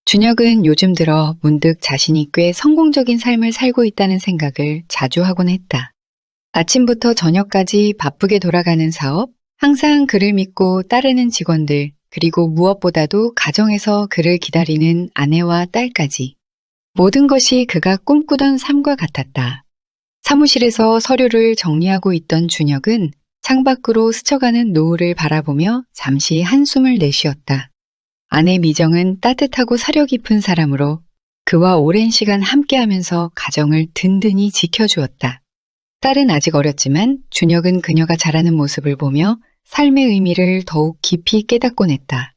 준혁은 요즘 들어 문득 자신이 꽤 성공적인 삶을 살고 있다는 생각을 자주 하곤 했다. 아침부터 저녁까지 바쁘게 돌아가는 사업, 항상 그를 믿고 따르는 직원들, 그리고 무엇보다도 가정에서 그를 기다리는 아내와 딸까지. 모든 것이 그가 꿈꾸던 삶과 같았다. 사무실에서 서류를 정리하고 있던 준혁은 창밖으로 스쳐가는 노을을 바라보며 잠시 한숨을 내쉬었다. 아내 미정은 따뜻하고 사려 깊은 사람으로 그와 오랜 시간 함께하면서 가정을 든든히 지켜주었다. 딸은 아직 어렸지만 준혁은 그녀가 자라는 모습을 보며 삶의 의미를 더욱 깊이 깨닫곤 했다.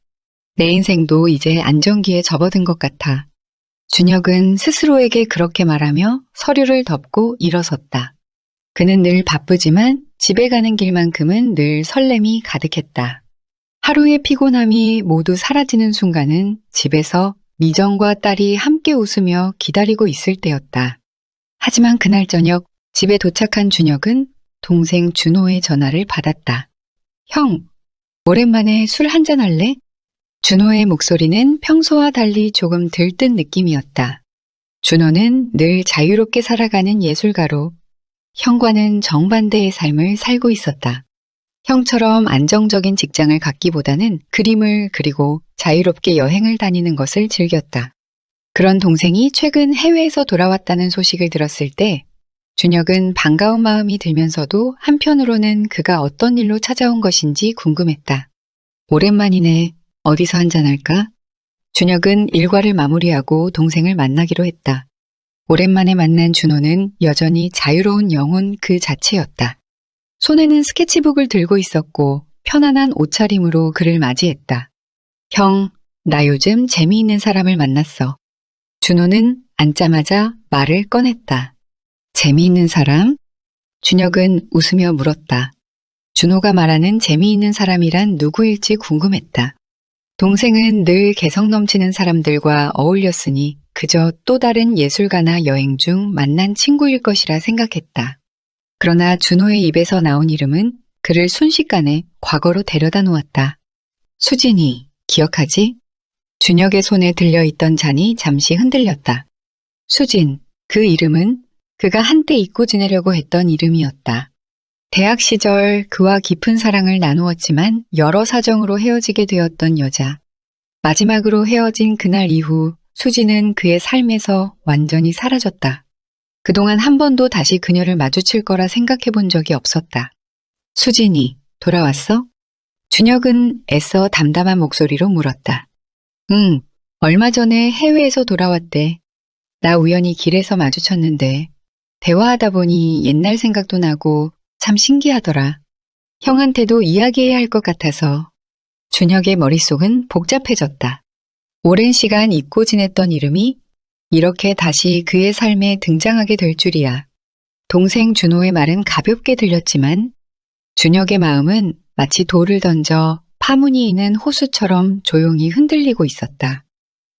내 인생도 이제 안정기에 접어든 것 같아. 준혁은 스스로에게 그렇게 말하며 서류를 덮고 일어섰다. 그는 늘 바쁘지만 집에 가는 길만큼은 늘 설렘이 가득했다. 하루의 피곤함이 모두 사라지는 순간은 집에서 미정과 딸이 함께 웃으며 기다리고 있을 때였다. 하지만 그날 저녁 집에 도착한 준혁은 동생 준호의 전화를 받았다. 형, 오랜만에 술 한잔 할래? 준호의 목소리는 평소와 달리 조금 들뜬 느낌이었다. 준호는 늘 자유롭게 살아가는 예술가로 형과는 정반대의 삶을 살고 있었다. 형처럼 안정적인 직장을 갖기보다는 그림을 그리고 자유롭게 여행을 다니는 것을 즐겼다. 그런 동생이 최근 해외에서 돌아왔다는 소식을 들었을 때 준혁은 반가운 마음이 들면서도 한편으로는 그가 어떤 일로 찾아온 것인지 궁금했다. 오랜만이네. 어디서 한잔할까? 준혁은 일과를 마무리하고 동생을 만나기로 했다. 오랜만에 만난 준호는 여전히 자유로운 영혼 그 자체였다. 손에는 스케치북을 들고 있었고 편안한 옷차림으로 그를 맞이했다. 형, 나 요즘 재미있는 사람을 만났어. 준호는 앉자마자 말을 꺼냈다. 재미있는 사람? 준혁은 웃으며 물었다. 준호가 말하는 재미있는 사람이란 누구일지 궁금했다. 동생은 늘 개성 넘치는 사람들과 어울렸으니 그저 또 다른 예술가나 여행 중 만난 친구일 것이라 생각했다. 그러나 준호의 입에서 나온 이름은 그를 순식간에 과거로 데려다 놓았다. 수진이, 기억하지? 준혁의 손에 들려있던 잔이 잠시 흔들렸다. 수진, 그 이름은 그가 한때 잊고 지내려고 했던 이름이었다. 대학 시절 그와 깊은 사랑을 나누었지만 여러 사정으로 헤어지게 되었던 여자. 마지막으로 헤어진 그날 이후 수진은 그의 삶에서 완전히 사라졌다. 그동안 한 번도 다시 그녀를 마주칠 거라 생각해 본 적이 없었다. 수진이, 돌아왔어? 준혁은 애써 담담한 목소리로 물었다. 응, 얼마 전에 해외에서 돌아왔대. 나 우연히 길에서 마주쳤는데 대화하다 보니 옛날 생각도 나고 참 신기하더라. 형한테도 이야기해야 할 것 같아서. 준혁의 머릿속은 복잡해졌다. 오랜 시간 잊고 지냈던 이름이 이렇게 다시 그의 삶에 등장하게 될 줄이야. 동생 준호의 말은 가볍게 들렸지만 준혁의 마음은 마치 돌을 던져 파문이 있는 호수처럼 조용히 흔들리고 있었다.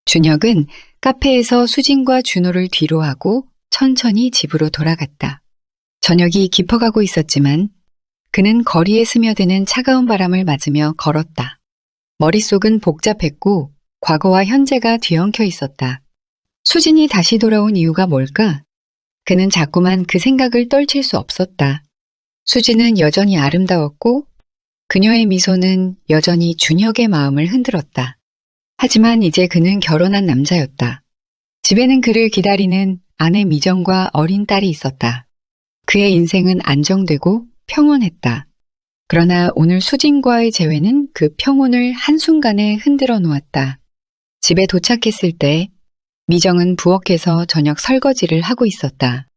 준혁은 카페에서 수진과 준호를 뒤로하고 천천히 집으로 돌아갔다. 저녁이 깊어가고 있었지만 그는 거리에 스며드는 차가운 바람을 맞으며 걸었다. 머릿속은 복잡했고 과거와 현재가 뒤엉켜 있었다. 수진이 다시 돌아온 이유가 뭘까? 그는 자꾸만 그 생각을 떨칠 수 없었다. 수진은 여전히 아름다웠고 그녀의 미소는 여전히 준혁의 마음을 흔들었다. 하지만 이제 그는 결혼한 남자였다. 집에는 그를 기다리는 아내 미정과 어린 딸이 있었다. 그의 인생은 안정되고 평온했다. 그러나 오늘 수진과의 재회는 그 평온을 한순간에 흔들어 놓았다. 집에 도착했을 때 미정은 부엌에서 저녁 설거지를 하고 있었다.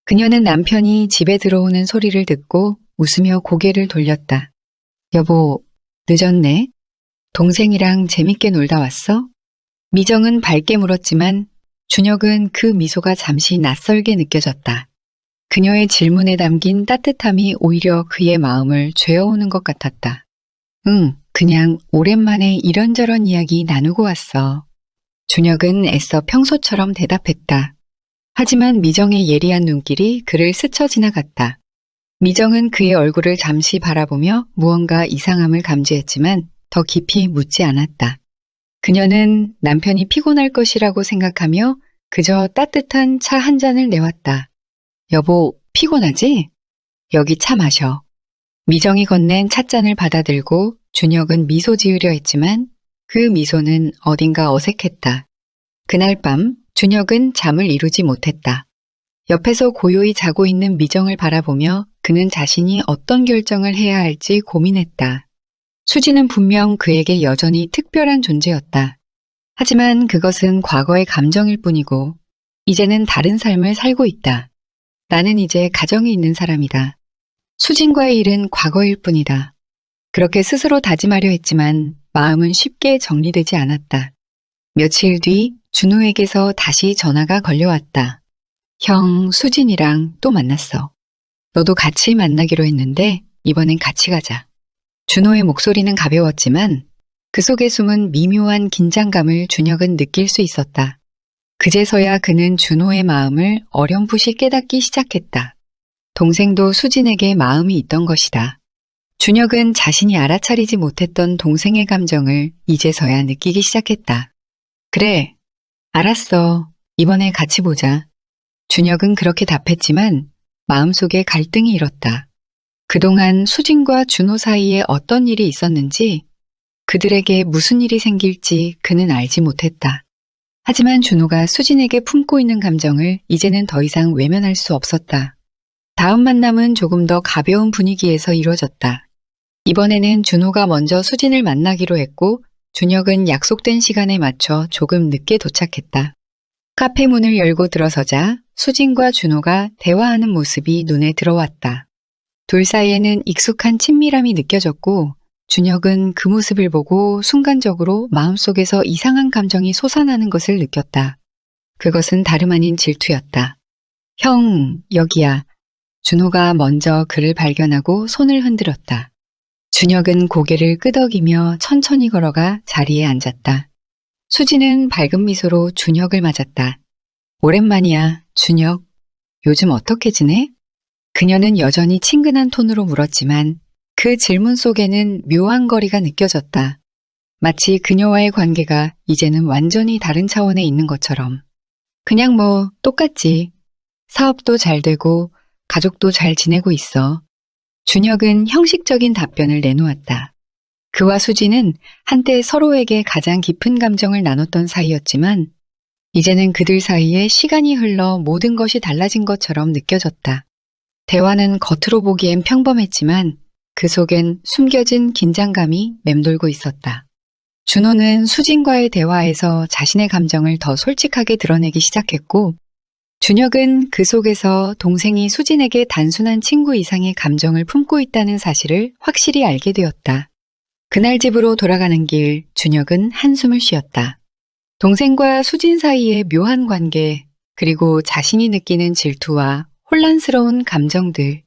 그녀는 남편이 집에 들어오는 소리를 듣고 웃으며 고개를 돌렸다. 여보, 늦었네. 동생이랑 재밌게 놀다 왔어? 미정은 밝게 물었지만 준혁은 그 미소가 잠시 낯설게 느껴졌다. 그녀의 질문에 담긴 따뜻함이 오히려 그의 마음을 죄어오는 것 같았다. 응, 그냥 오랜만에 이런저런 이야기 나누고 왔어. 준혁은 애써 평소처럼 대답했다. 하지만 미정의 예리한 눈길이 그를 스쳐 지나갔다. 미정은 그의 얼굴을 잠시 바라보며 무언가 이상함을 감지했지만 더 깊이 묻지 않았다. 그녀는 남편이 피곤할 것이라고 생각하며 그저 따뜻한 차 한 잔을 내왔다. 여보, 피곤하지? 여기 차 마셔. 미정이 건넨 찻잔을 받아들고 준혁은 미소 지으려 했지만 그 미소는 어딘가 어색했다. 그날 밤 준혁은 잠을 이루지 못했다. 옆에서 고요히 자고 있는 미정을 바라보며 그는 자신이 어떤 결정을 해야 할지 고민했다. 수지는 분명 그에게 여전히 특별한 존재였다. 하지만 그것은 과거의 감정일 뿐이고 이제는 다른 삶을 살고 있다. 나는 이제 가정이 있는 사람이다. 수진과의 일은 과거일 뿐이다. 그렇게 스스로 다짐하려 했지만 마음은 쉽게 정리되지 않았다. 며칠 뒤 준호에게서 다시 전화가 걸려왔다. 형, 수진이랑 또 만났어. 너도 같이 만나기로 했는데 이번엔 같이 가자. 준호의 목소리는 가벼웠지만 그 속에 숨은 미묘한 긴장감을 준혁은 느낄 수 있었다. 그제서야 그는 준호의 마음을 어렴풋이 깨닫기 시작했다. 동생도 수진에게 마음이 있던 것이다. 준혁은 자신이 알아차리지 못했던 동생의 감정을 이제서야 느끼기 시작했다. 그래, 알았어. 이번에 같이 보자. 준혁은 그렇게 답했지만 마음속에 갈등이 일었다. 그동안 수진과 준호 사이에 어떤 일이 있었는지 그들에게 무슨 일이 생길지 그는 알지 못했다. 하지만 준호가 수진에게 품고 있는 감정을 이제는 더 이상 외면할 수 없었다. 다음 만남은 조금 더 가벼운 분위기에서 이루어졌다. 이번에는 준호가 먼저 수진을 만나기로 했고 준혁은 약속된 시간에 맞춰 조금 늦게 도착했다. 카페 문을 열고 들어서자 수진과 준호가 대화하는 모습이 눈에 들어왔다. 둘 사이에는 익숙한 친밀함이 느껴졌고 준혁은 그 모습을 보고 순간적으로 마음속에서 이상한 감정이 솟아나는 것을 느꼈다. 그것은 다름 아닌 질투였다. 형, 여기야. 준호가 먼저 그를 발견하고 손을 흔들었다. 준혁은 고개를 끄덕이며 천천히 걸어가 자리에 앉았다. 수지는 밝은 미소로 준혁을 맞았다. 오랜만이야, 준혁. 요즘 어떻게 지내? 그녀는 여전히 친근한 톤으로 물었지만 그 질문 속에는 묘한 거리가 느껴졌다. 마치 그녀와의 관계가 이제는 완전히 다른 차원에 있는 것처럼. 그냥 뭐 똑같지. 사업도 잘 되고 가족도 잘 지내고 있어. 준혁은 형식적인 답변을 내놓았다. 그와 수지는 한때 서로에게 가장 깊은 감정을 나눴던 사이였지만 이제는 그들 사이에 시간이 흘러 모든 것이 달라진 것처럼 느껴졌다. 대화는 겉으로 보기엔 평범했지만 그 속엔 숨겨진 긴장감이 맴돌고 있었다. 준호는 수진과의 대화에서 자신의 감정을 더 솔직하게 드러내기 시작했고 준혁은 그 속에서 동생이 수진에게 단순한 친구 이상의 감정을 품고 있다는 사실을 확실히 알게 되었다. 그날 집으로 돌아가는 길 준혁은 한숨을 쉬었다. 동생과 수진 사이의 묘한 관계 그리고 자신이 느끼는 질투와 혼란스러운 감정들.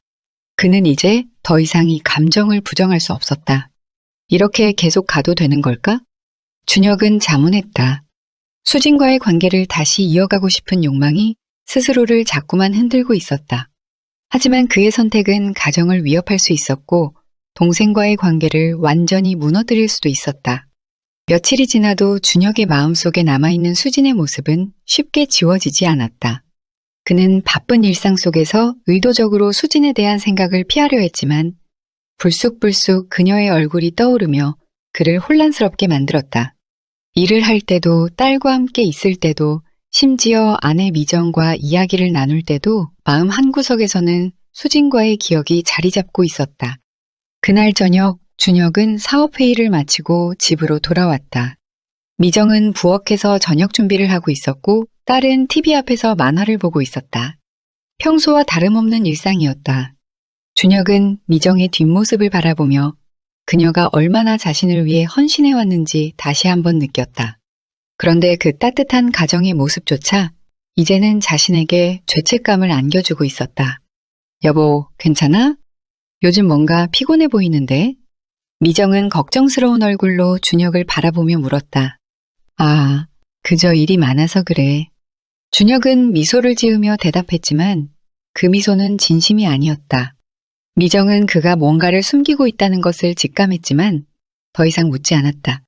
그는 이제 더 이상 이 감정을 부정할 수 없었다. 이렇게 계속 가도 되는 걸까? 준혁은 자문했다. 수진과의 관계를 다시 이어가고 싶은 욕망이 스스로를 자꾸만 흔들고 있었다. 하지만 그의 선택은 가정을 위협할 수 있었고 동생과의 관계를 완전히 무너뜨릴 수도 있었다. 며칠이 지나도 준혁의 마음속에 남아있는 수진의 모습은 쉽게 지워지지 않았다. 그는 바쁜 일상 속에서 의도적으로 수진에 대한 생각을 피하려 했지만 불쑥불쑥 그녀의 얼굴이 떠오르며 그를 혼란스럽게 만들었다. 일을 할 때도 딸과 함께 있을 때도 심지어 아내 미정과 이야기를 나눌 때도 마음 한구석에서는 수진과의 기억이 자리 잡고 있었다. 그날 저녁 준혁은 사업회의를 마치고 집으로 돌아왔다. 미정은 부엌에서 저녁 준비를 하고 있었고 딸은 TV 앞에서 만화를 보고 있었다. 평소와 다름없는 일상이었다. 준혁은 미정의 뒷모습을 바라보며 그녀가 얼마나 자신을 위해 헌신해왔는지 다시 한번 느꼈다. 그런데 그 따뜻한 가정의 모습조차 이제는 자신에게 죄책감을 안겨주고 있었다. 여보, 괜찮아? 요즘 뭔가 피곤해 보이는데? 미정은 걱정스러운 얼굴로 준혁을 바라보며 물었다. 아, 그저 일이 많아서 그래. 준혁은 미소를 지으며 대답했지만 그 미소는 진심이 아니었다. 미정은 그가 뭔가를 숨기고 있다는 것을 직감했지만 더 이상 묻지 않았다.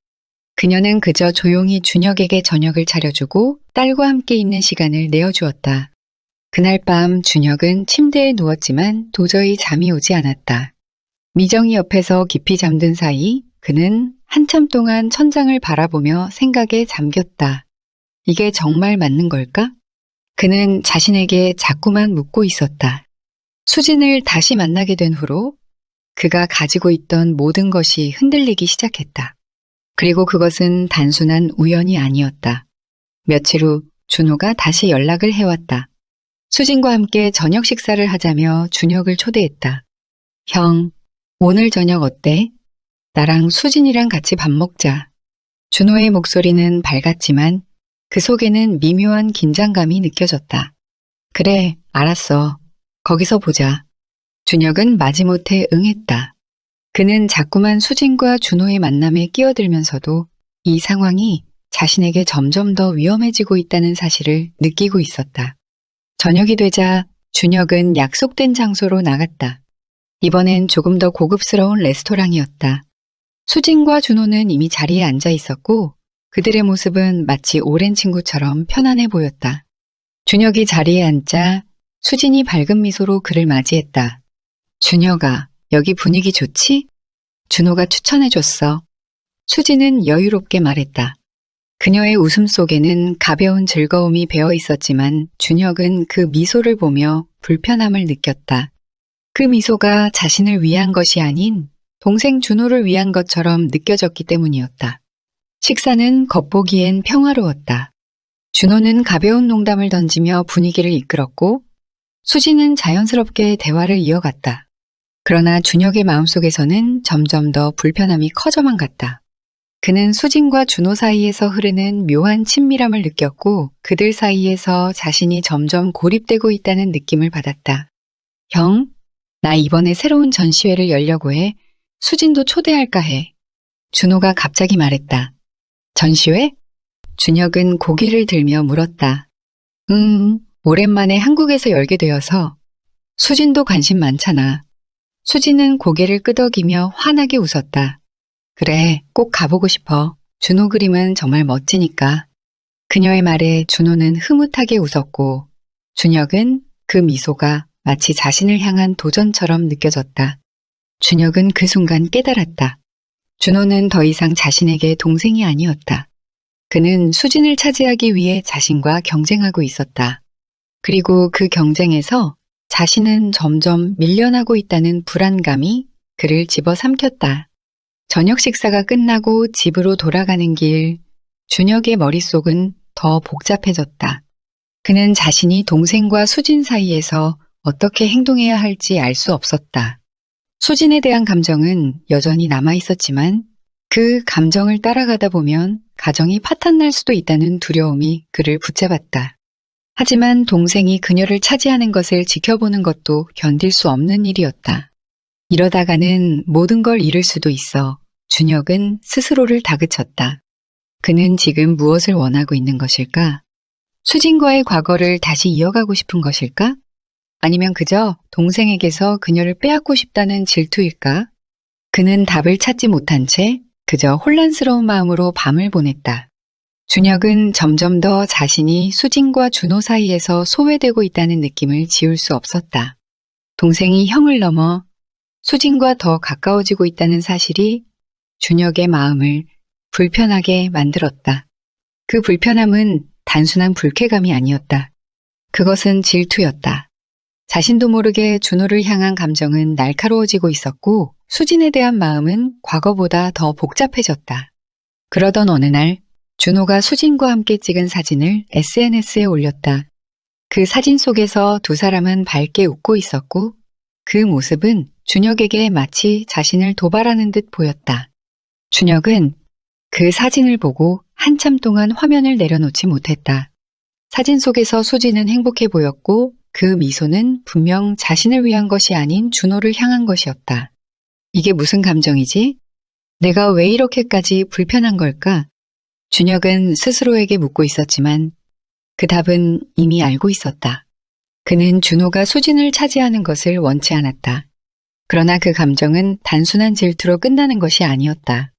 그녀는 그저 조용히 준혁에게 저녁을 차려주고 딸과 함께 있는 시간을 내어주었다. 그날 밤 준혁은 침대에 누웠지만 도저히 잠이 오지 않았다. 미정이 옆에서 깊이 잠든 사이 그는 한참 동안 천장을 바라보며 생각에 잠겼다. 이게 정말 맞는 걸까? 그는 자신에게 자꾸만 묻고 있었다. 수진을 다시 만나게 된 후로 그가 가지고 있던 모든 것이 흔들리기 시작했다. 그리고 그것은 단순한 우연이 아니었다. 며칠 후 준호가 다시 연락을 해왔다. 수진과 함께 저녁 식사를 하자며 준혁을 초대했다. 형, 오늘 저녁 어때? 나랑 수진이랑 같이 밥 먹자. 준호의 목소리는 밝았지만 그 속에는 미묘한 긴장감이 느껴졌다. 그래, 알았어. 거기서 보자. 준혁은 마지못해 응했다. 그는 자꾸만 수진과 준호의 만남에 끼어들면서도 이 상황이 자신에게 점점 더 위험해지고 있다는 사실을 느끼고 있었다. 저녁이 되자 준혁은 약속된 장소로 나갔다. 이번엔 조금 더 고급스러운 레스토랑이었다. 수진과 준호는 이미 자리에 앉아 있었고 그들의 모습은 마치 오랜 친구처럼 편안해 보였다. 준혁이 자리에 앉자 수진이 밝은 미소로 그를 맞이했다. 준혁아, 여기 분위기 좋지? 준호가 추천해줬어. 수진은 여유롭게 말했다. 그녀의 웃음 속에는 가벼운 즐거움이 배어 있었지만 준혁은 그 미소를 보며 불편함을 느꼈다. 그 미소가 자신을 위한 것이 아닌 동생 준호를 위한 것처럼 느껴졌기 때문이었다. 식사는 겉보기엔 평화로웠다. 준호는 가벼운 농담을 던지며 분위기를 이끌었고 수진은 자연스럽게 대화를 이어갔다. 그러나 준혁의 마음속에서는 점점 더 불편함이 커져만 갔다. 그는 수진과 준호 사이에서 흐르는 묘한 친밀함을 느꼈고 그들 사이에서 자신이 점점 고립되고 있다는 느낌을 받았다. 형, 나 이번에 새로운 전시회를 열려고 해. 수진도 초대할까 해. 준호가 갑자기 말했다. 전시회? 준혁은 고개를 들며 물었다. 오랜만에 한국에서 열게 되어서 수진도 관심 많잖아. 수진은 고개를 끄덕이며 환하게 웃었다. 그래, 꼭 가보고 싶어. 준호 그림은 정말 멋지니까. 그녀의 말에 준호는 흐뭇하게 웃었고 준혁은 그 미소가 마치 자신을 향한 도전처럼 느껴졌다. 준혁은 그 순간 깨달았다. 준호는 더 이상 자신에게 동생이 아니었다. 그는 수진을 차지하기 위해 자신과 경쟁하고 있었다. 그리고 그 경쟁에서 자신은 점점 밀려나고 있다는 불안감이 그를 집어삼켰다. 저녁 식사가 끝나고 집으로 돌아가는 길, 준혁의 머릿속은 더 복잡해졌다. 그는 자신이 동생과 수진 사이에서 어떻게 행동해야 할지 알 수 없었다. 수진에 대한 감정은 여전히 남아있었지만 그 감정을 따라가다 보면 가정이 파탄날 수도 있다는 두려움이 그를 붙잡았다. 하지만 동생이 그녀를 차지하는 것을 지켜보는 것도 견딜 수 없는 일이었다. 이러다가는 모든 걸 잃을 수도 있어. 준혁은 스스로를 다그쳤다. 그는 지금 무엇을 원하고 있는 것일까? 수진과의 과거를 다시 이어가고 싶은 것일까? 아니면 그저 동생에게서 그녀를 빼앗고 싶다는 질투일까? 그는 답을 찾지 못한 채 그저 혼란스러운 마음으로 밤을 보냈다. 준혁은 점점 더 자신이 수진과 준호 사이에서 소외되고 있다는 느낌을 지울 수 없었다. 동생이 형을 넘어 수진과 더 가까워지고 있다는 사실이 준혁의 마음을 불편하게 만들었다. 그 불편함은 단순한 불쾌감이 아니었다. 그것은 질투였다. 자신도 모르게 준호를 향한 감정은 날카로워지고 있었고 수진에 대한 마음은 과거보다 더 복잡해졌다. 그러던 어느 날 준호가 수진과 함께 찍은 사진을 SNS에 올렸다. 그 사진 속에서 두 사람은 밝게 웃고 있었고 그 모습은 준혁에게 마치 자신을 도발하는 듯 보였다. 준혁은 그 사진을 보고 한참 동안 화면을 내려놓지 못했다. 사진 속에서 수진은 행복해 보였고 그 미소는 분명 자신을 위한 것이 아닌 준호를 향한 것이었다. 이게 무슨 감정이지? 내가 왜 이렇게까지 불편한 걸까? 준혁은 스스로에게 묻고 있었지만 그 답은 이미 알고 있었다. 그는 준호가 수진을 차지하는 것을 원치 않았다. 그러나 그 감정은 단순한 질투로 끝나는 것이 아니었다.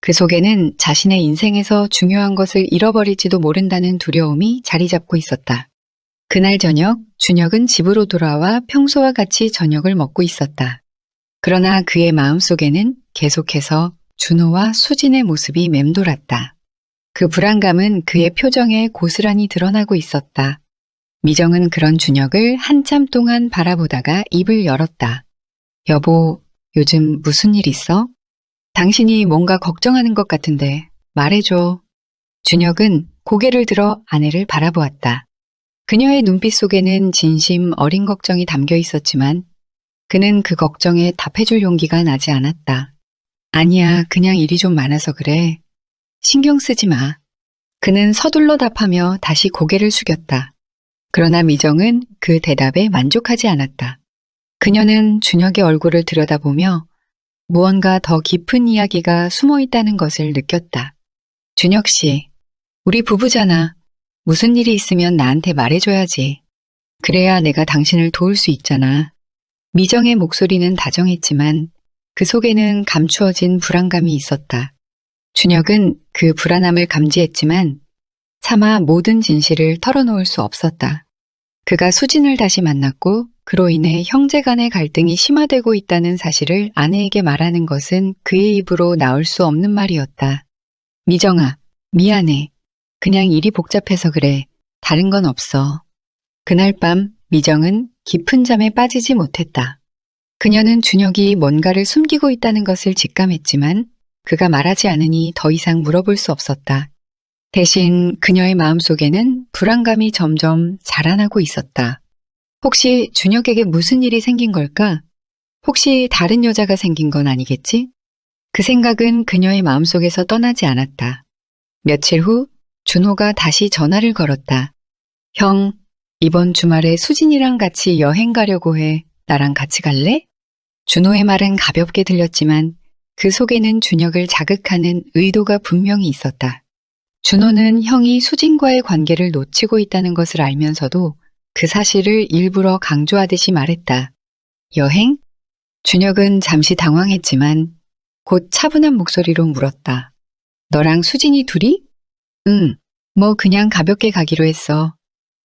그 속에는 자신의 인생에서 중요한 것을 잃어버릴지도 모른다는 두려움이 자리 잡고 있었다. 그날 저녁, 준혁은 집으로 돌아와 평소와 같이 저녁을 먹고 있었다. 그러나 그의 마음속에는 계속해서 준호와 수진의 모습이 맴돌았다. 그 불안감은 그의 표정에 고스란히 드러나고 있었다. 미정은 그런 준혁을 한참 동안 바라보다가 입을 열었다. 여보, 요즘 무슨 일 있어? 당신이 뭔가 걱정하는 것 같은데 말해줘. 준혁은 고개를 들어 아내를 바라보았다. 그녀의 눈빛 속에는 진심 어린 걱정이 담겨 있었지만 그는 그 걱정에 답해줄 용기가 나지 않았다. 아니야, 그냥 일이 좀 많아서 그래. 신경 쓰지 마. 그는 서둘러 답하며 다시 고개를 숙였다. 그러나 미정은 그 대답에 만족하지 않았다. 그녀는 준혁의 얼굴을 들여다보며 무언가 더 깊은 이야기가 숨어 있다는 것을 느꼈다. 준혁 씨, 우리 부부잖아. 무슨 일이 있으면 나한테 말해줘야지. 그래야 내가 당신을 도울 수 있잖아. 미정의 목소리는 다정했지만 그 속에는 감추어진 불안감이 있었다. 준혁은 그 불안함을 감지했지만 차마 모든 진실을 털어놓을 수 없었다. 그가 수진을 다시 만났고 그로 인해 형제 간의 갈등이 심화되고 있다는 사실을 아내에게 말하는 것은 그의 입으로 나올 수 없는 말이었다. 미정아, 미안해. 그냥 일이 복잡해서 그래. 다른 건 없어. 그날 밤 미정은 깊은 잠에 빠지지 못했다. 그녀는 준혁이 뭔가를 숨기고 있다는 것을 직감했지만 그가 말하지 않으니 더 이상 물어볼 수 없었다. 대신 그녀의 마음속에는 불안감이 점점 자라나고 있었다. 혹시 준혁에게 무슨 일이 생긴 걸까? 혹시 다른 여자가 생긴 건 아니겠지? 그 생각은 그녀의 마음속에서 떠나지 않았다. 며칠 후 준호가 다시 전화를 걸었다. 형, 이번 주말에 수진이랑 같이 여행 가려고 해. 나랑 같이 갈래? 준호의 말은 가볍게 들렸지만 그 속에는 준혁을 자극하는 의도가 분명히 있었다. 준호는 형이 수진과의 관계를 놓치고 있다는 것을 알면서도 그 사실을 일부러 강조하듯이 말했다. 여행? 준혁은 잠시 당황했지만 곧 차분한 목소리로 물었다. 너랑 수진이 둘이? 응, 뭐 그냥 가볍게 가기로 했어.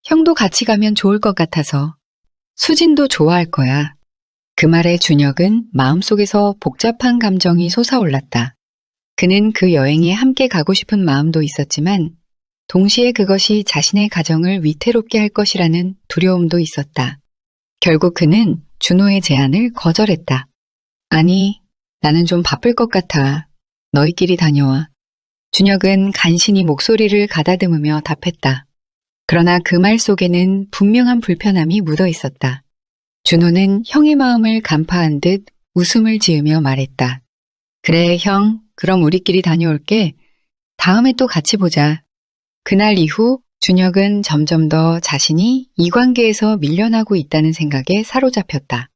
형도 같이 가면 좋을 것 같아서. 수진도 좋아할 거야. 그 말에 준혁은 마음속에서 복잡한 감정이 솟아올랐다. 그는 그 여행에 함께 가고 싶은 마음도 있었지만 동시에 그것이 자신의 가정을 위태롭게 할 것이라는 두려움도 있었다. 결국 그는 준호의 제안을 거절했다. 아니, 나는 좀 바쁠 것 같아. 너희끼리 다녀와. 준혁은 간신히 목소리를 가다듬으며 답했다. 그러나 그 말 속에는 분명한 불편함이 묻어 있었다. 준호는 형의 마음을 간파한 듯 웃음을 지으며 말했다. 그래, 형. 그럼 우리끼리 다녀올게. 다음에 또 같이 보자. 그날 이후 준혁은 점점 더 자신이 이 관계에서 밀려나고 있다는 생각에 사로잡혔다.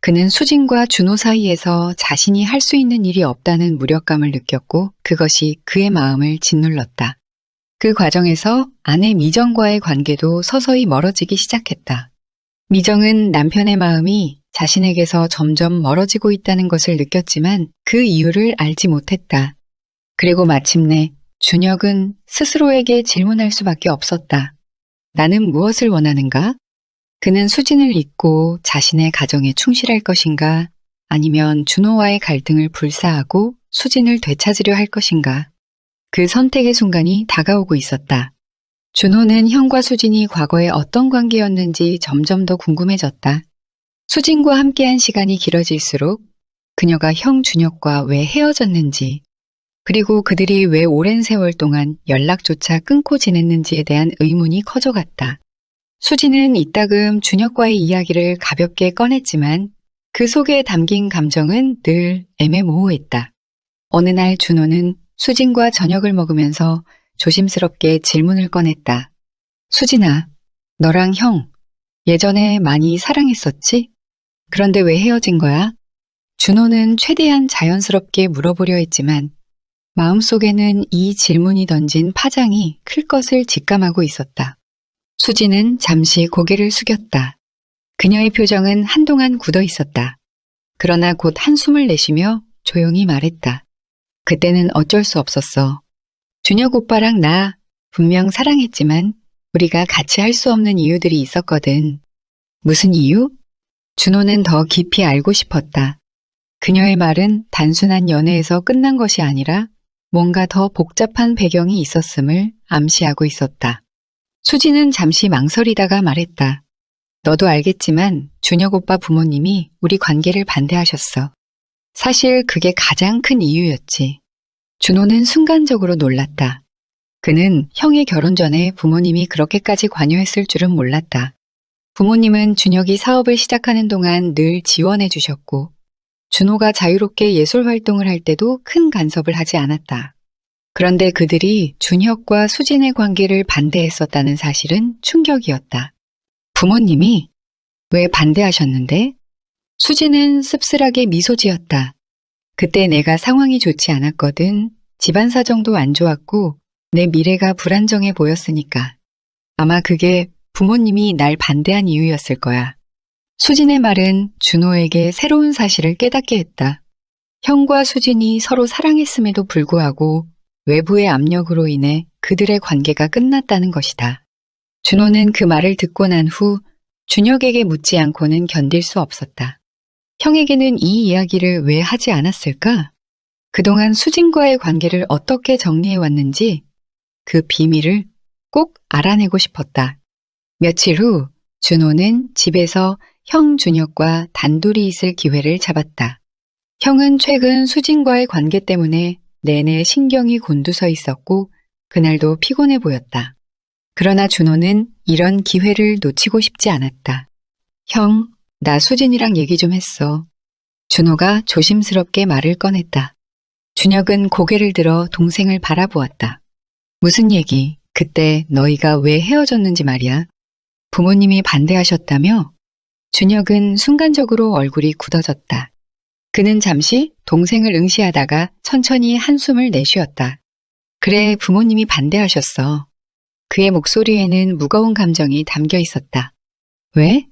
그는 수진과 준호 사이에서 자신이 할 수 있는 일이 없다는 무력감을 느꼈고 그것이 그의 마음을 짓눌렀다. 그 과정에서 아내 미정과의 관계도 서서히 멀어지기 시작했다. 미정은 남편의 마음이 자신에게서 점점 멀어지고 있다는 것을 느꼈지만 그 이유를 알지 못했다. 그리고 마침내 준혁은 스스로에게 질문할 수밖에 없었다. 나는 무엇을 원하는가? 그는 수진을 잊고 자신의 가정에 충실할 것인가? 아니면 준호와의 갈등을 불사하고 수진을 되찾으려 할 것인가? 그 선택의 순간이 다가오고 있었다. 준호는 형과 수진이 과거에 어떤 관계였는지 점점 더 궁금해졌다. 수진과 함께한 시간이 길어질수록 그녀가 형 준혁과 왜 헤어졌는지, 그리고 그들이 왜 오랜 세월 동안 연락조차 끊고 지냈는지에 대한 의문이 커져갔다. 수진은 이따금 준혁과의 이야기를 가볍게 꺼냈지만 그 속에 담긴 감정은 늘 애매모호했다. 어느 날 준호는 수진과 저녁을 먹으면서 조심스럽게 질문을 꺼냈다. 수진아, 너랑 형 예전에 많이 사랑했었지? 그런데 왜 헤어진 거야? 준호는 최대한 자연스럽게 물어보려 했지만 마음속에는 이 질문이 던진 파장이 클 것을 직감하고 있었다. 수진은 잠시 고개를 숙였다. 그녀의 표정은 한동안 굳어 있었다. 그러나 곧 한숨을 내쉬며 조용히 말했다. 그때는 어쩔 수 없었어. 준혁 오빠랑 나 분명 사랑했지만 우리가 같이 할 수 없는 이유들이 있었거든. 무슨 이유? 준호는 더 깊이 알고 싶었다. 그녀의 말은 단순한 연애에서 끝난 것이 아니라 뭔가 더 복잡한 배경이 있었음을 암시하고 있었다. 수지는 잠시 망설이다가 말했다. 너도 알겠지만 준혁 오빠 부모님이 우리 관계를 반대하셨어. 사실 그게 가장 큰 이유였지. 준호는 순간적으로 놀랐다. 그는 형의 결혼 전에 부모님이 그렇게까지 관여했을 줄은 몰랐다. 부모님은 준혁이 사업을 시작하는 동안 늘 지원해 주셨고, 준호가 자유롭게 예술 활동을 할 때도 큰 간섭을 하지 않았다. 그런데 그들이 준혁과 수진의 관계를 반대했었다는 사실은 충격이었다. 부모님이 왜 반대하셨는데? 수진은 씁쓸하게 미소 지었다. 그때 내가 상황이 좋지 않았거든. 집안 사정도 안 좋았고 내 미래가 불안정해 보였으니까. 아마 그게 부모님이 날 반대한 이유였을 거야. 수진의 말은 준호에게 새로운 사실을 깨닫게 했다. 형과 수진이 서로 사랑했음에도 불구하고 외부의 압력으로 인해 그들의 관계가 끝났다는 것이다. 준호는 그 말을 듣고 난 후 준혁에게 묻지 않고는 견딜 수 없었다. 형에게는 이 이야기를 왜 하지 않았을까? 그동안 수진과의 관계를 어떻게 정리해왔는지 그 비밀을 꼭 알아내고 싶었다. 며칠 후 준호는 집에서 형 준혁과 단둘이 있을 기회를 잡았다. 형은 최근 수진과의 관계 때문에 내내 신경이 곤두서 있었고 그날도 피곤해 보였다. 그러나 준호는 이런 기회를 놓치고 싶지 않았다. 형, 나 수진이랑 얘기 좀 했어. 준호가 조심스럽게 말을 꺼냈다. 준혁은 고개를 들어 동생을 바라보았다. 무슨 얘기? 그때 너희가 왜 헤어졌는지 말이야. 부모님이 반대하셨다며? 준혁은 순간적으로 얼굴이 굳어졌다. 그는 잠시 동생을 응시하다가 천천히 한숨을 내쉬었다. 그래, 부모님이 반대하셨어. 그의 목소리에는 무거운 감정이 담겨 있었다. 왜?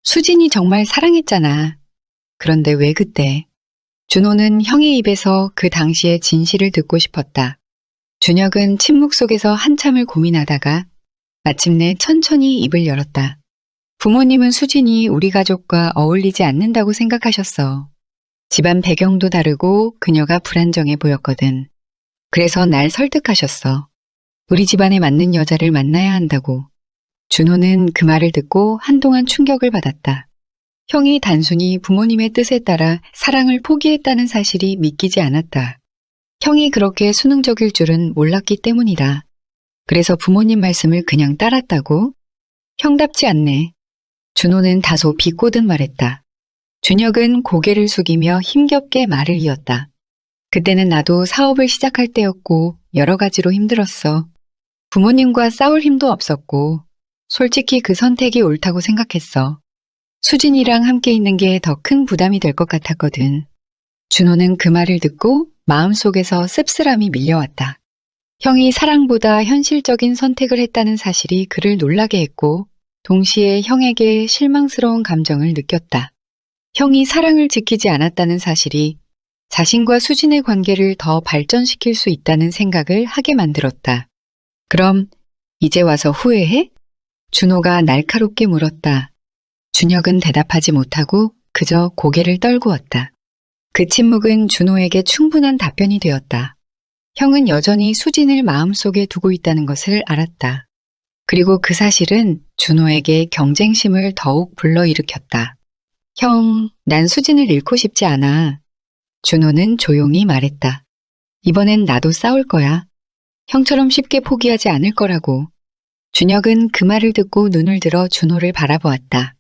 수진이 정말 사랑했잖아. 그런데 왜 그때? 준호는 형의 입에서 그 당시의 진실을 듣고 싶었다. 준혁은 침묵 속에서 한참을 고민하다가 마침내 천천히 입을 열었다. 부모님은 수진이 우리 가족과 어울리지 않는다고 생각하셨어. 집안 배경도 다르고 그녀가 불안정해 보였거든. 그래서 날 설득하셨어. 우리 집안에 맞는 여자를 만나야 한다고. 준호는 그 말을 듣고 한동안 충격을 받았다. 형이 단순히 부모님의 뜻에 따라 사랑을 포기했다는 사실이 믿기지 않았다. 형이 그렇게 수능적일 줄은 몰랐기 때문이다. 그래서 부모님 말씀을 그냥 따랐다고? 형답지 않네. 준호는 다소 비꼬듯 말했다. 준혁은 고개를 숙이며 힘겹게 말을 이었다. 그때는 나도 사업을 시작할 때였고 여러 가지로 힘들었어. 부모님과 싸울 힘도 없었고 솔직히 그 선택이 옳다고 생각했어. 수진이랑 함께 있는 게 더 큰 부담이 될 것 같았거든. 준호는 그 말을 듣고 마음속에서 씁쓸함이 밀려왔다. 형이 사랑보다 현실적인 선택을 했다는 사실이 그를 놀라게 했고 동시에 형에게 실망스러운 감정을 느꼈다. 형이 사랑을 지키지 않았다는 사실이 자신과 수진의 관계를 더 발전시킬 수 있다는 생각을 하게 만들었다. 그럼 이제 와서 후회해? 준호가 날카롭게 물었다. 준혁은 대답하지 못하고 그저 고개를 떨구었다. 그 침묵은 준호에게 충분한 답변이 되었다. 형은 여전히 수진을 마음속에 두고 있다는 것을 알았다. 그리고 그 사실은 준호에게 경쟁심을 더욱 불러일으켰다. 형, 난 수진을 잃고 싶지 않아. 준호는 조용히 말했다. 이번엔 나도 싸울 거야. 형처럼 쉽게 포기하지 않을 거라고. 준혁은 그 말을 듣고 눈을 들어 준호를 바라보았다.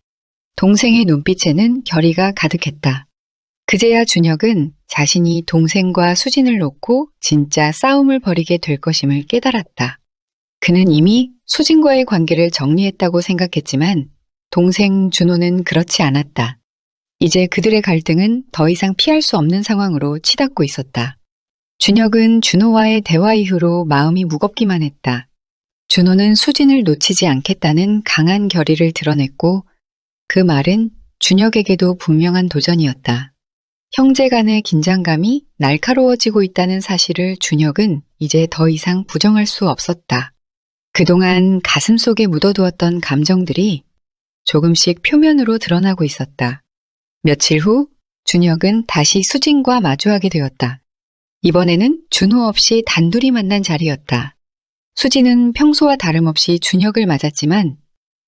동생의 눈빛에는 결의가 가득했다. 그제야 준혁은 자신이 동생과 수진을 놓고 진짜 싸움을 벌이게 될 것임을 깨달았다. 그는 이미 수진과의 관계를 정리했다고 생각했지만 동생 준호는 그렇지 않았다. 이제 그들의 갈등은 더 이상 피할 수 없는 상황으로 치닫고 있었다. 준혁은 준호와의 대화 이후로 마음이 무겁기만 했다. 준호는 수진을 놓치지 않겠다는 강한 결의를 드러냈고 그 말은 준혁에게도 분명한 도전이었다. 형제 간의 긴장감이 날카로워지고 있다는 사실을 준혁은 이제 더 이상 부정할 수 없었다. 그동안 가슴 속에 묻어두었던 감정들이 조금씩 표면으로 드러나고 있었다. 며칠 후 준혁은 다시 수진과 마주하게 되었다. 이번에는 준호 없이 단둘이 만난 자리였다. 수진은 평소와 다름없이 준혁을 맞았지만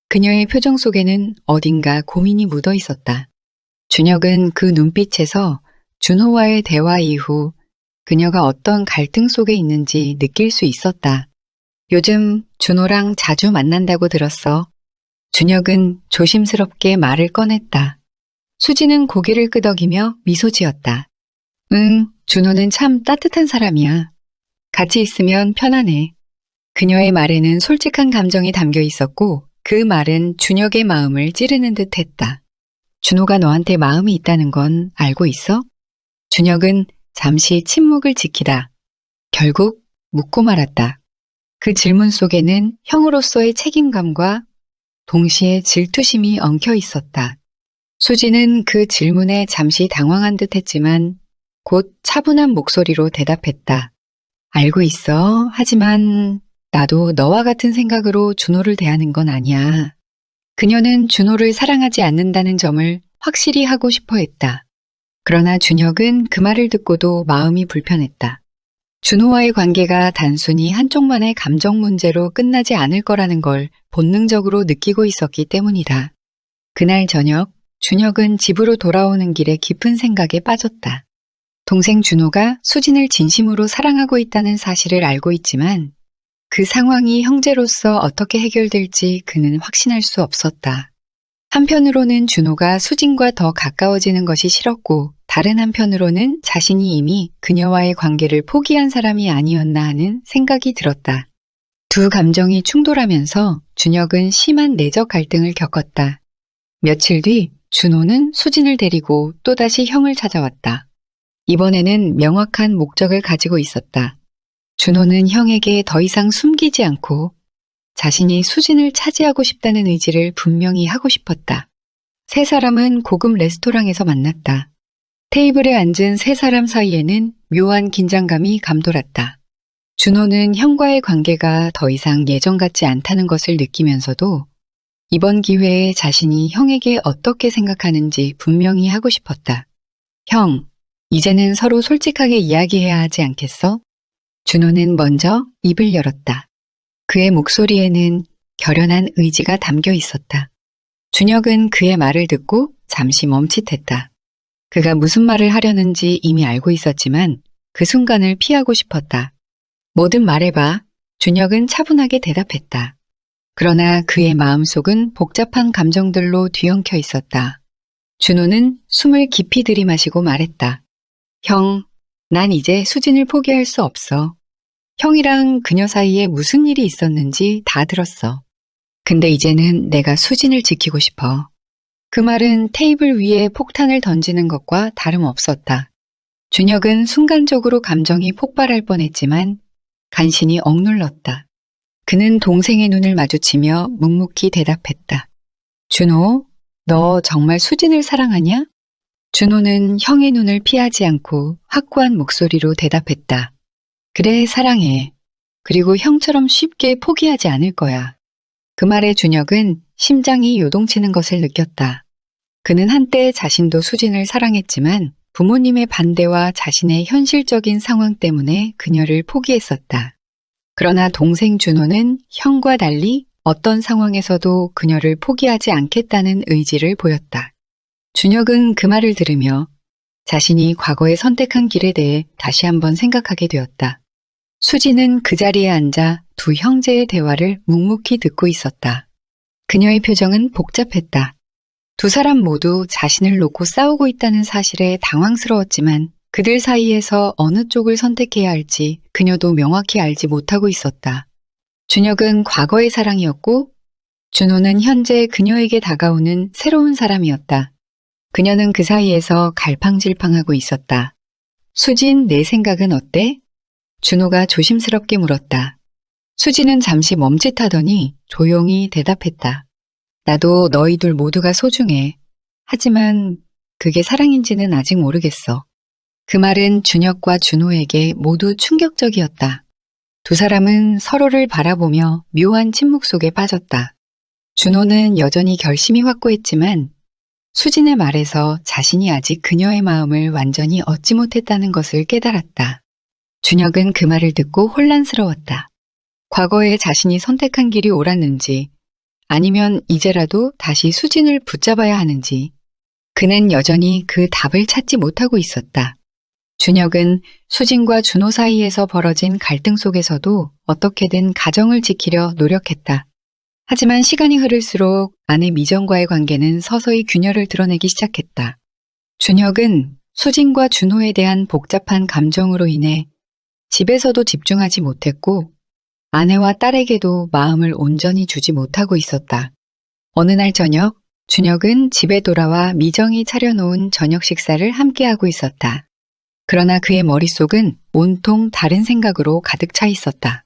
그녀의 표정 속에는 어딘가 고민이 묻어 있었다. 준혁은 그 눈빛에서 준호와의 대화 이후 그녀가 어떤 갈등 속에 있는지 느낄 수 있었다. 요즘 준호랑 자주 만난다고 들었어. 준혁은 조심스럽게 말을 꺼냈다. 수지는 고개를 끄덕이며 미소 지었다. 응, 준호는 참 따뜻한 사람이야. 같이 있으면 편하네. 그녀의 말에는 솔직한 감정이 담겨 있었고 그 말은 준혁의 마음을 찌르는 듯 했다. 준호가 너한테 마음이 있다는 건 알고 있어? 준혁은 잠시 침묵을 지키다 결국 묻고 말았다. 그 질문 속에는 형으로서의 책임감과 동시에 질투심이 엉켜 있었다. 수지는 그 질문에 잠시 당황한 듯 했지만 곧 차분한 목소리로 대답했다. 알고 있어. 하지만 나도 너와 같은 생각으로 준호를 대하는 건 아니야. 그녀는 준호를 사랑하지 않는다는 점을 확실히 하고 싶어 했다. 그러나 준혁은 그 말을 듣고도 마음이 불편했다. 준호와의 관계가 단순히 한쪽만의 감정 문제로 끝나지 않을 거라는 걸 본능적으로 느끼고 있었기 때문이다. 그날 저녁, 준혁은 집으로 돌아오는 길에 깊은 생각에 빠졌다. 동생 준호가 수진을 진심으로 사랑하고 있다는 사실을 알고 있지만 그 상황이 형제로서 어떻게 해결될지 그는 확신할 수 없었다. 한편으로는 준호가 수진과 더 가까워지는 것이 싫었고 다른 한편으로는 자신이 이미 그녀와의 관계를 포기한 사람이 아니었나 하는 생각이 들었다. 두 감정이 충돌하면서 준혁은 심한 내적 갈등을 겪었다. 며칠 뒤 준호는 수진을 데리고 또다시 형을 찾아왔다. 이번에는 명확한 목적을 가지고 있었다. 준호는 형에게 더 이상 숨기지 않고 자신이 수진을 차지하고 싶다는 의지를 분명히 하고 싶었다. 세 사람은 고급 레스토랑에서 만났다. 테이블에 앉은 세 사람 사이에는 묘한 긴장감이 감돌았다. 준호는 형과의 관계가 더 이상 예전 같지 않다는 것을 느끼면서도 이번 기회에 자신이 형에게 어떻게 생각하는지 분명히 하고 싶었다. 형, 이제는 서로 솔직하게 이야기해야 하지 않겠어? 준호는 먼저 입을 열었다. 그의 목소리에는 결연한 의지가 담겨 있었다. 준혁은 그의 말을 듣고 잠시 멈칫했다. 그가 무슨 말을 하려는지 이미 알고 있었지만 그 순간을 피하고 싶었다. 뭐든 말해봐. 준혁은 차분하게 대답했다. 그러나 그의 마음속은 복잡한 감정들로 뒤엉켜 있었다. 준호는 숨을 깊이 들이마시고 말했다. 형, 난 이제 수진을 포기할 수 없어. 형이랑 그녀 사이에 무슨 일이 있었는지 다 들었어. 근데 이제는 내가 수진을 지키고 싶어. 그 말은 테이블 위에 폭탄을 던지는 것과 다름없었다. 준혁은 순간적으로 감정이 폭발할 뻔했지만 간신히 억눌렀다. 그는 동생의 눈을 마주치며 묵묵히 대답했다. 준호, 너 정말 수진을 사랑하냐? 준호는 형의 눈을 피하지 않고 확고한 목소리로 대답했다. 그래, 사랑해. 그리고 형처럼 쉽게 포기하지 않을 거야. 그 말에 준혁은 심장이 요동치는 것을 느꼈다. 그는 한때 자신도 수진을 사랑했지만 부모님의 반대와 자신의 현실적인 상황 때문에 그녀를 포기했었다. 그러나 동생 준호는 형과 달리 어떤 상황에서도 그녀를 포기하지 않겠다는 의지를 보였다. 준혁은 그 말을 들으며 자신이 과거에 선택한 길에 대해 다시 한번 생각하게 되었다. 수지는 그 자리에 앉아 두 형제의 대화를 묵묵히 듣고 있었다. 그녀의 표정은 복잡했다. 두 사람 모두 자신을 놓고 싸우고 있다는 사실에 당황스러웠지만 그들 사이에서 어느 쪽을 선택해야 할지 그녀도 명확히 알지 못하고 있었다. 준혁은 과거의 사랑이었고 준호는 현재 그녀에게 다가오는 새로운 사람이었다. 그녀는 그 사이에서 갈팡질팡하고 있었다. 수진, 내 생각은 어때? 준호가 조심스럽게 물었다. 수진은 잠시 멈칫하더니 조용히 대답했다. 나도 너희들 모두가 소중해. 하지만 그게 사랑인지는 아직 모르겠어. 그 말은 준혁과 준호에게 모두 충격적이었다. 두 사람은 서로를 바라보며 묘한 침묵 속에 빠졌다. 준호는 여전히 결심이 확고했지만 수진의 말에서 자신이 아직 그녀의 마음을 완전히 얻지 못했다는 것을 깨달았다. 준혁은 그 말을 듣고 혼란스러웠다. 과거에 자신이 선택한 길이 옳았는지 아니면 이제라도 다시 수진을 붙잡아야 하는지 그는 여전히 그 답을 찾지 못하고 있었다. 준혁은 수진과 준호 사이에서 벌어진 갈등 속에서도 어떻게든 가정을 지키려 노력했다. 하지만 시간이 흐를수록 아내 미정과의 관계는 서서히 균열을 드러내기 시작했다. 준혁은 수진과 준호에 대한 복잡한 감정으로 인해 집에서도 집중하지 못했고 아내와 딸에게도 마음을 온전히 주지 못하고 있었다. 어느 날 저녁, 준혁은 집에 돌아와 미정이 차려놓은 저녁 식사를 함께하고 있었다. 그러나 그의 머릿속은 온통 다른 생각으로 가득 차 있었다.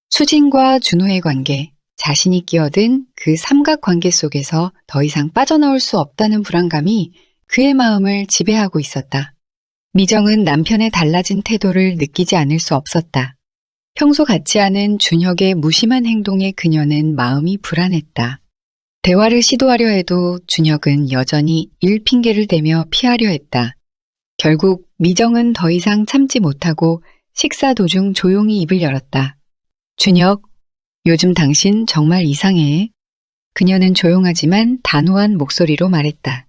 수진과 준호의 관계, 자신이 끼어든 그 삼각관계 속에서 더 이상 빠져나올 수 없다는 불안감이 그의 마음을 지배하고 있었다. 미정은 남편의 달라진 태도를 느끼지 않을 수 없었다. 평소 같지 않은 준혁의 무심한 행동에 그녀는 마음이 불안했다. 대화를 시도하려 해도 준혁은 여전히 일 핑계를 대며 피하려 했다. 결국 미정은 더 이상 참지 못하고 식사 도중 조용히 입을 열었다. 준혁, 요즘 당신 정말 이상해. 그녀는 조용하지만 단호한 목소리로 말했다.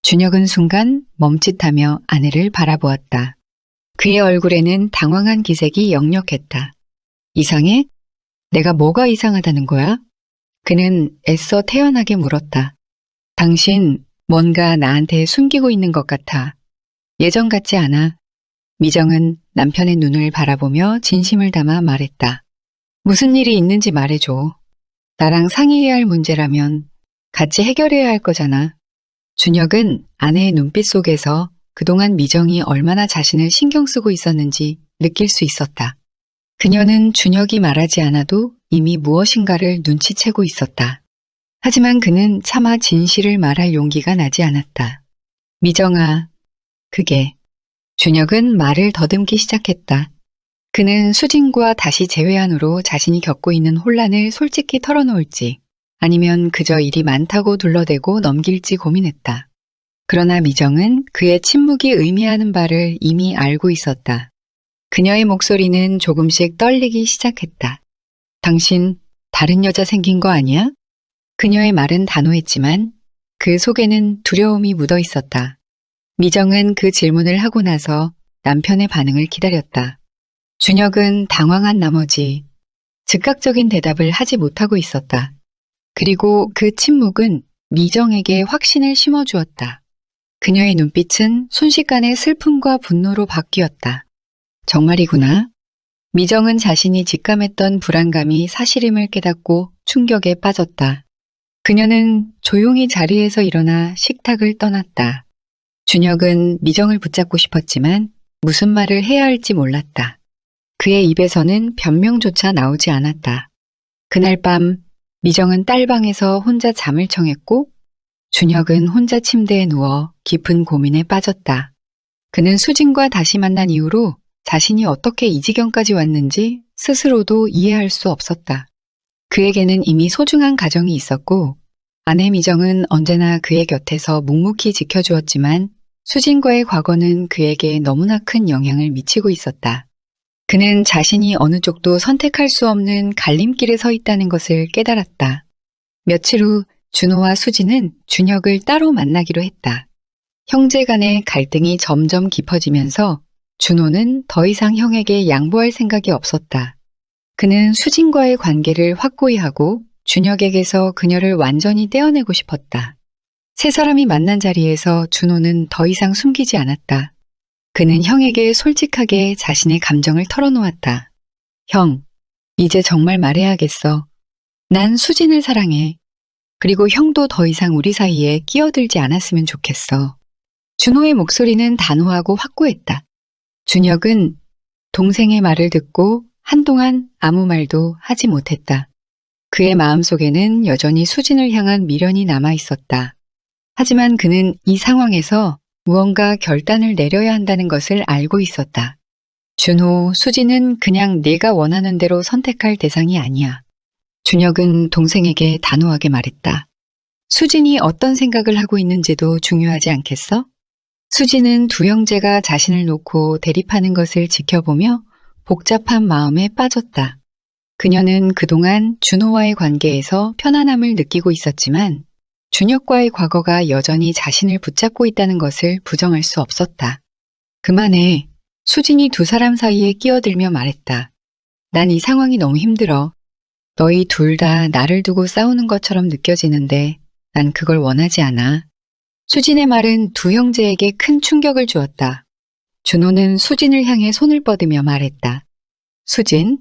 준혁은 순간 멈칫하며 아내를 바라보았다. 그의 얼굴에는 당황한 기색이 역력했다. 이상해? 내가 뭐가 이상하다는 거야? 그는 애써 태연하게 물었다. 당신 뭔가 나한테 숨기고 있는 것 같아. 예전 같지 않아. 미정은 남편의 눈을 바라보며 진심을 담아 말했다. 무슨 일이 있는지 말해줘. 나랑 상의해야 할 문제라면 같이 해결해야 할 거잖아. 준혁은 아내의 눈빛 속에서 그동안 미정이 얼마나 자신을 신경 쓰고 있었는지 느낄 수 있었다. 그녀는 준혁이 말하지 않아도 이미 무엇인가를 눈치채고 있었다. 하지만 그는 차마 진실을 말할 용기가 나지 않았다. 미정아, 그게. 준혁은 말을 더듬기 시작했다. 그는 수진과 다시 재회한 후로 자신이 겪고 있는 혼란을 솔직히 털어놓을지 아니면 그저 일이 많다고 둘러대고 넘길지 고민했다. 그러나 미정은 그의 침묵이 의미하는 바를 이미 알고 있었다. 그녀의 목소리는 조금씩 떨리기 시작했다. 당신 다른 여자 생긴 거 아니야? 그녀의 말은 단호했지만 그 속에는 두려움이 묻어 있었다. 미정은 그 질문을 하고 나서 남편의 반응을 기다렸다. 준혁은 당황한 나머지 즉각적인 대답을 하지 못하고 있었다. 그리고 그 침묵은 미정에게 확신을 심어주었다. 그녀의 눈빛은 순식간에 슬픔과 분노로 바뀌었다. 정말이구나. 미정은 자신이 직감했던 불안감이 사실임을 깨닫고 충격에 빠졌다. 그녀는 조용히 자리에서 일어나 식탁을 떠났다. 준혁은 미정을 붙잡고 싶었지만 무슨 말을 해야 할지 몰랐다. 그의 입에서는 변명조차 나오지 않았다. 그날 밤 미정은 딸방에서 혼자 잠을 청했고 준혁은 혼자 침대에 누워 깊은 고민에 빠졌다. 그는 수진과 다시 만난 이후로 자신이 어떻게 이 지경까지 왔는지 스스로도 이해할 수 없었다. 그에게는 이미 소중한 가정이 있었고 아내 미정은 언제나 그의 곁에서 묵묵히 지켜주었지만 수진과의 과거는 그에게 너무나 큰 영향을 미치고 있었다. 그는 자신이 어느 쪽도 선택할 수 없는 갈림길에 서 있다는 것을 깨달았다. 며칠 후 준호와 수진은 준혁을 따로 만나기로 했다. 형제 간의 갈등이 점점 깊어지면서 준호는 더 이상 형에게 양보할 생각이 없었다. 그는 수진과의 관계를 확고히 하고 준혁에게서 그녀를 완전히 떼어내고 싶었다. 세 사람이 만난 자리에서 준호는 더 이상 숨기지 않았다. 그는 형에게 솔직하게 자신의 감정을 털어놓았다. 형, 이제 정말 말해야겠어. 난 수진을 사랑해. 그리고 형도 더 이상 우리 사이에 끼어들지 않았으면 좋겠어. 준호의 목소리는 단호하고 확고했다. 준혁은 동생의 말을 듣고 한동안 아무 말도 하지 못했다. 그의 마음속에는 여전히 수진을 향한 미련이 남아 있었다. 하지만 그는 이 상황에서 무언가 결단을 내려야 한다는 것을 알고 있었다. 준호, 수진은 그냥 내가 원하는 대로 선택할 대상이 아니야. 준혁은 동생에게 단호하게 말했다. 수진이 어떤 생각을 하고 있는지도 중요하지 않겠어? 수진은 두 형제가 자신을 놓고 대립하는 것을 지켜보며 복잡한 마음에 빠졌다. 그녀는 그동안 준호와의 관계에서 편안함을 느끼고 있었지만 준혁과의 과거가 여전히 자신을 붙잡고 있다는 것을 부정할 수 없었다. 그만해. 수진이 두 사람 사이에 끼어들며 말했다. 난 이 상황이 너무 힘들어. 너희 둘 다 나를 두고 싸우는 것처럼 느껴지는데 난 그걸 원하지 않아. 수진의 말은 두 형제에게 큰 충격을 주었다. 준호는 수진을 향해 손을 뻗으며 말했다. 수진,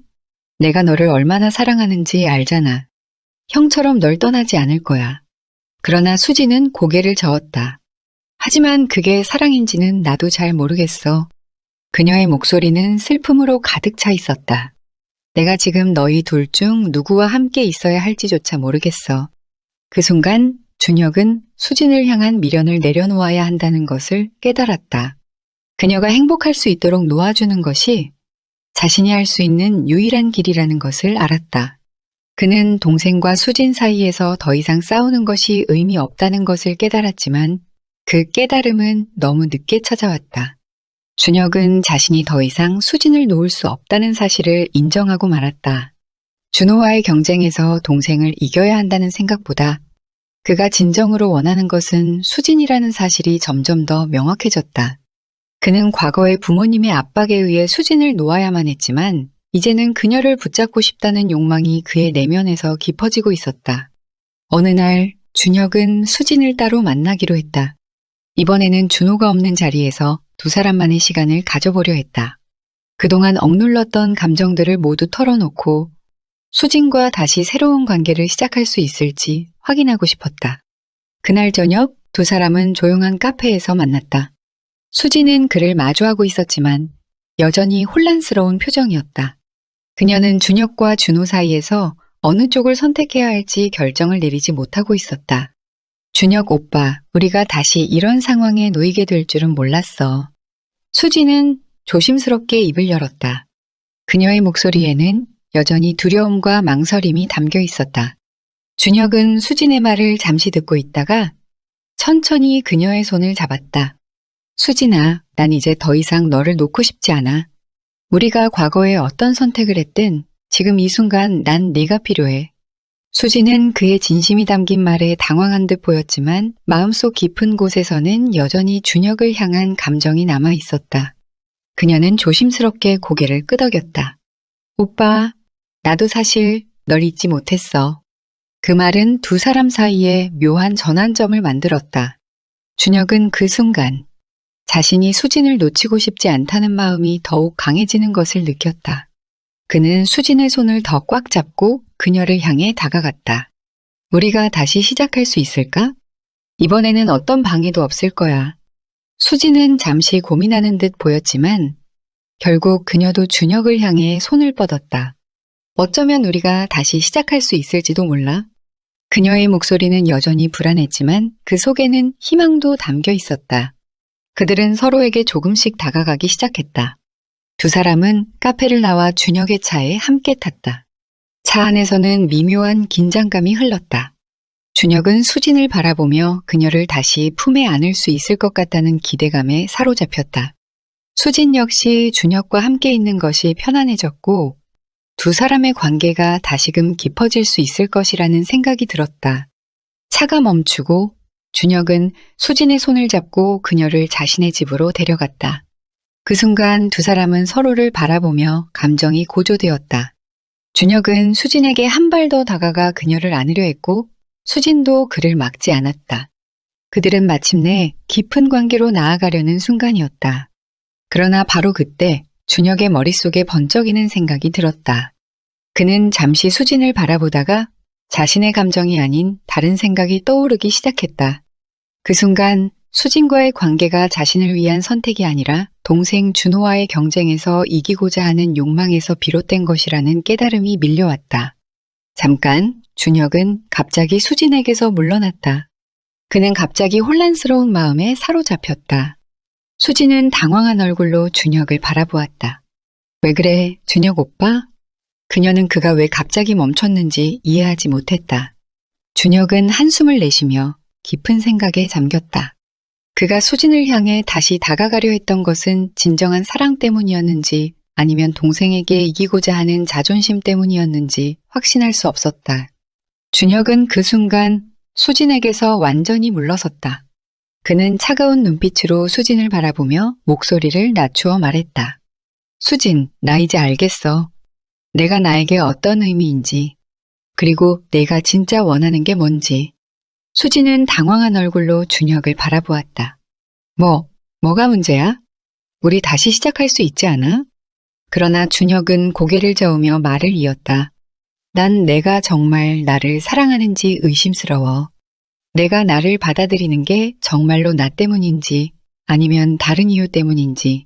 내가 너를 얼마나 사랑하는지 알잖아. 형처럼 널 떠나지 않을 거야. 그러나 수진은 고개를 저었다. 하지만 그게 사랑인지는 나도 잘 모르겠어. 그녀의 목소리는 슬픔으로 가득 차 있었다. 내가 지금 너희 둘 중 누구와 함께 있어야 할지조차 모르겠어. 그 순간 준혁은 수진을 향한 미련을 내려놓아야 한다는 것을 깨달았다. 그녀가 행복할 수 있도록 놓아주는 것이 자신이 할 수 있는 유일한 길이라는 것을 알았다. 그는 동생과 수진 사이에서 더 이상 싸우는 것이 의미 없다는 것을 깨달았지만 그 깨달음은 너무 늦게 찾아왔다. 준혁은 자신이 더 이상 수진을 놓을 수 없다는 사실을 인정하고 말았다. 준호와의 경쟁에서 동생을 이겨야 한다는 생각보다 그가 진정으로 원하는 것은 수진이라는 사실이 점점 더 명확해졌다. 그는 과거의 부모님의 압박에 의해 수진을 놓아야만 했지만 이제는 그녀를 붙잡고 싶다는 욕망이 그의 내면에서 깊어지고 있었다. 어느 날 준혁은 수진을 따로 만나기로 했다. 이번에는 준호가 없는 자리에서 두 사람만의 시간을 가져보려 했다. 그동안 억눌렀던 감정들을 모두 털어놓고 수진과 다시 새로운 관계를 시작할 수 있을지 확인하고 싶었다. 그날 저녁 두 사람은 조용한 카페에서 만났다. 수진은 그를 마주하고 있었지만 여전히 혼란스러운 표정이었다. 그녀는 준혁과 준호 사이에서 어느 쪽을 선택해야 할지 결정을 내리지 못하고 있었다. 준혁 오빠, 우리가 다시 이런 상황에 놓이게 될 줄은 몰랐어. 수진은 조심스럽게 입을 열었다. 그녀의 목소리에는 여전히 두려움과 망설임이 담겨 있었다. 준혁은 수진의 말을 잠시 듣고 있다가 천천히 그녀의 손을 잡았다. 수진아, 난 이제 더 이상 너를 놓고 싶지 않아. 우리가 과거에 어떤 선택을 했든 지금 이 순간 난 네가 필요해. 수진은 그의 진심이 담긴 말에 당황한 듯 보였지만 마음속 깊은 곳에서는 여전히 준혁을 향한 감정이 남아 있었다. 그녀는 조심스럽게 고개를 끄덕였다. 오빠, 나도 사실 널 잊지 못했어. 그 말은 두 사람 사이에 묘한 전환점을 만들었다. 준혁은 그 순간 자신이 수진을 놓치고 싶지 않다는 마음이 더욱 강해지는 것을 느꼈다. 그는 수진의 손을 더 꽉 잡고 그녀를 향해 다가갔다. 우리가 다시 시작할 수 있을까? 이번에는 어떤 방해도 없을 거야. 수진은 잠시 고민하는 듯 보였지만 결국 그녀도 준혁을 향해 손을 뻗었다. 어쩌면 우리가 다시 시작할 수 있을지도 몰라. 그녀의 목소리는 여전히 불안했지만 그 속에는 희망도 담겨 있었다. 그들은 서로에게 조금씩 다가가기 시작했다. 두 사람은 카페를 나와 준혁의 차에 함께 탔다. 차 안에서는 미묘한 긴장감이 흘렀다. 준혁은 수진을 바라보며 그녀를 다시 품에 안을 수 있을 것 같다는 기대감에 사로잡혔다. 수진 역시 준혁과 함께 있는 것이 편안해졌고 두 사람의 관계가 다시금 깊어질 수 있을 것이라는 생각이 들었다. 차가 멈추고 준혁은 수진의 손을 잡고 그녀를 자신의 집으로 데려갔다. 그 순간 두 사람은 서로를 바라보며 감정이 고조되었다. 준혁은 수진에게 한 발 더 다가가 그녀를 안으려 했고 수진도 그를 막지 않았다. 그들은 마침내 깊은 관계로 나아가려는 순간이었다. 그러나 바로 그때 준혁의 머릿속에 번쩍이는 생각이 들었다. 그는 잠시 수진을 바라보다가 자신의 감정이 아닌 다른 생각이 떠오르기 시작했다. 그 순간 수진과의 관계가 자신을 위한 선택이 아니라 동생 준호와의 경쟁에서 이기고자 하는 욕망에서 비롯된 것이라는 깨달음이 밀려왔다. 잠깐 준혁은 갑자기 수진에게서 물러났다. 그는 갑자기 혼란스러운 마음에 사로잡혔다. 수지는 당황한 얼굴로 준혁을 바라보았다. 왜 그래, 준혁 오빠? 그녀는 그가 왜 갑자기 멈췄는지 이해하지 못했다. 준혁은 한숨을 내쉬며 깊은 생각에 잠겼다. 그가 수진을 향해 다시 다가가려 했던 것은 진정한 사랑 때문이었는지 아니면 동생에게 이기고자 하는 자존심 때문이었는지 확신할 수 없었다. 준혁은 그 순간 수진에게서 완전히 물러섰다. 그는 차가운 눈빛으로 수진을 바라보며 목소리를 낮추어 말했다. 수진, 나 이제 알겠어. 내가 나에게 어떤 의미인지, 그리고 내가 진짜 원하는 게 뭔지. 수진은 당황한 얼굴로 준혁을 바라보았다. 뭐가 문제야? 우리 다시 시작할 수 있지 않아? 그러나 준혁은 고개를 저으며 말을 이었다. 난 내가 정말 나를 사랑하는지 의심스러워. 내가 나를 받아들이는 게 정말로 나 때문인지 아니면 다른 이유 때문인지.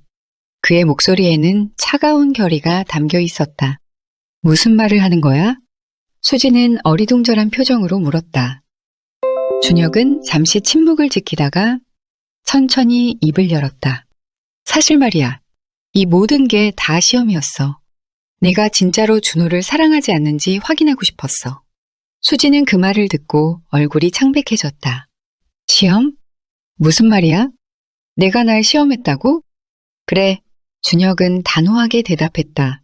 그의 목소리에는 차가운 결의가 담겨 있었다. 무슨 말을 하는 거야? 수진은 어리둥절한 표정으로 물었다. 준혁은 잠시 침묵을 지키다가 천천히 입을 열었다. 사실 말이야. 이 모든 게 다 시험이었어. 내가 진짜로 준호를 사랑하지 않는지 확인하고 싶었어. 수지는 그 말을 듣고 얼굴이 창백해졌다. 시험? 무슨 말이야? 내가 날 시험했다고? 그래, 준혁은 단호하게 대답했다.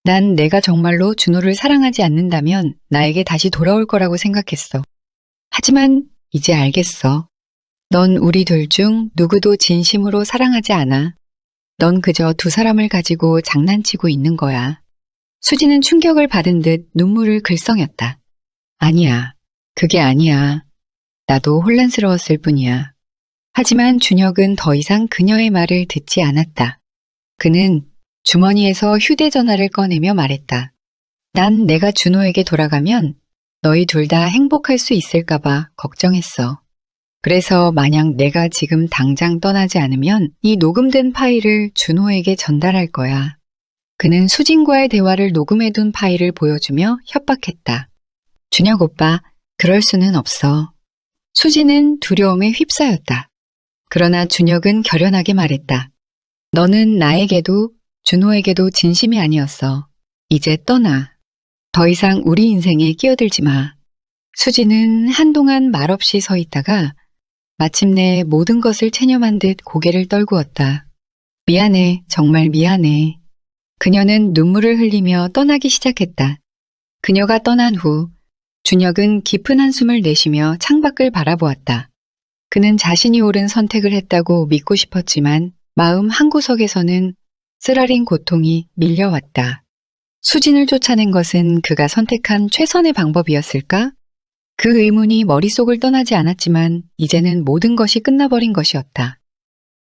난 내가 정말로 준호를 사랑하지 않는다면 나에게 다시 돌아올 거라고 생각했어. 하지만 이제 알겠어. 넌 우리 둘 중 누구도 진심으로 사랑하지 않아. 넌 그저 두 사람을 가지고 장난치고 있는 거야. 수지는 충격을 받은 듯 눈물을 글썽였다. 아니야. 그게 아니야. 나도 혼란스러웠을 뿐이야. 하지만 준혁은 더 이상 그녀의 말을 듣지 않았다. 그는 주머니에서 휴대전화를 꺼내며 말했다. 난 내가 준호에게 돌아가면 너희 둘 다 행복할 수 있을까봐 걱정했어. 그래서 만약 내가 지금 당장 떠나지 않으면 이 녹음된 파일을 준호에게 전달할 거야. 그는 수진과의 대화를 녹음해둔 파일을 보여주며 협박했다. 준혁 오빠, 그럴 수는 없어. 수진은 두려움에 휩싸였다. 그러나 준혁은 결연하게 말했다. 너는 나에게도 준호에게도 진심이 아니었어. 이제 떠나. 더 이상 우리 인생에 끼어들지 마. 수진은 한동안 말없이 서 있다가 마침내 모든 것을 체념한 듯 고개를 떨구었다. 미안해, 정말 미안해. 그녀는 눈물을 흘리며 떠나기 시작했다. 그녀가 떠난 후 준혁은 깊은 한숨을 내쉬며 창밖을 바라보았다. 그는 자신이 옳은 선택을 했다고 믿고 싶었지만 마음 한구석에서는 쓰라린 고통이 밀려왔다. 수진을 쫓아낸 것은 그가 선택한 최선의 방법이었을까? 그 의문이 머릿속을 떠나지 않았지만 이제는 모든 것이 끝나버린 것이었다.